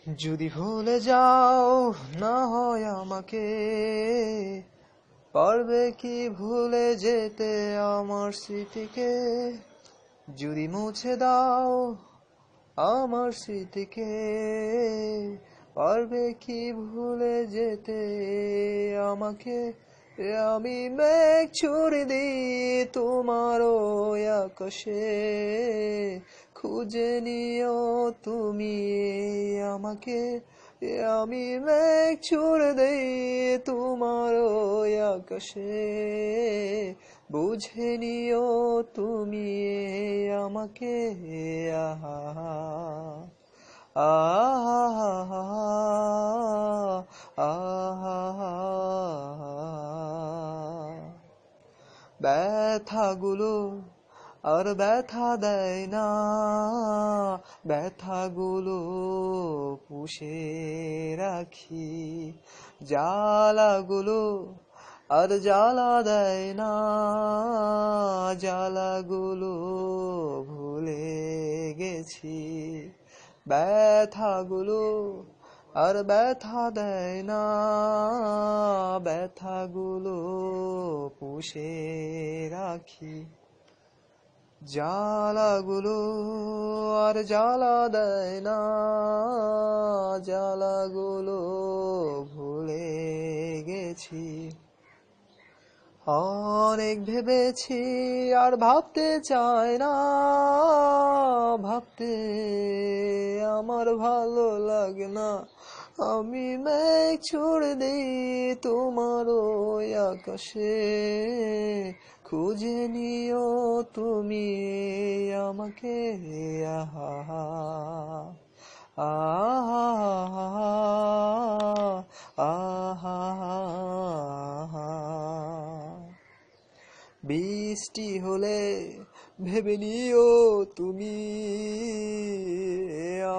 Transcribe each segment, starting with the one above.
যদি ভুলে যাও না হয় আমাকে, পারবে কি ভুলে যেতে আমার স্মৃতিকে? যদি মুছে দাও আমার স্মৃতিকে, পারবে কি ভুলে যেতে আমাকে? আমি মেঘ ছুড়ে দিই তোমার ওই আকাশে, খুঁজে নিও তুমি আমাকে। আমি মেঘ ছুড়ে দেই তোমার ওই আকাশে, বুঝে নিও তুমি আমাকে। আহা আহা আহা। ব্যথাগুলো আর ব্যথা দেয় না, ব্যথাগুলো পুষে রাখি। জ্বালাগুলো আর জ্বালা দেয় না, জ্বালাগুলো ভুলে গেছি। ব্যথাগুলো আর ব্যথা দেয় না, ব্যথাগুলো পুষে রাখি। জ্বালাগুলো আর জ্বালা দেয় না, জ্বালাগুলো ভুলে গেছি। অনেক ভেবেছি আর ভাবতে চাই না, ভাবতে আমার ভালো লাগে না। আমি মেঘ ছুড়ে দিই তোমার ওই আকাশে, খুঁজে নিও তুমি আমাকে। আহা আহা আহা। বৃষ্টি হলে ভেবে নিও তুমি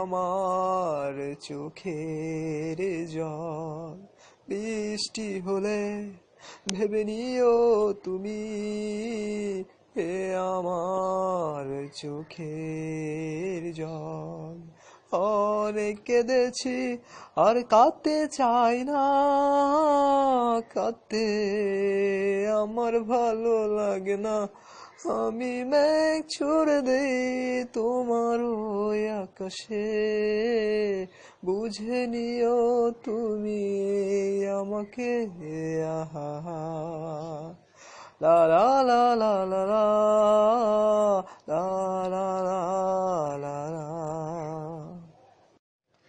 আমার চোখের জল। বৃষ্টি হলে ভেবে নিও তুমি আমার চোখের জল। অনেক কেঁদেছি আর কাঁদতে চাই না, কাঁদতে আমার ভালো লাগে না। আমি মেঘ ছুড়ে দেই তোমার ওই আকাশে, বুঝে নিও তুমি আমাকে। আহা লা লা লা লা লা লা লা লা লা।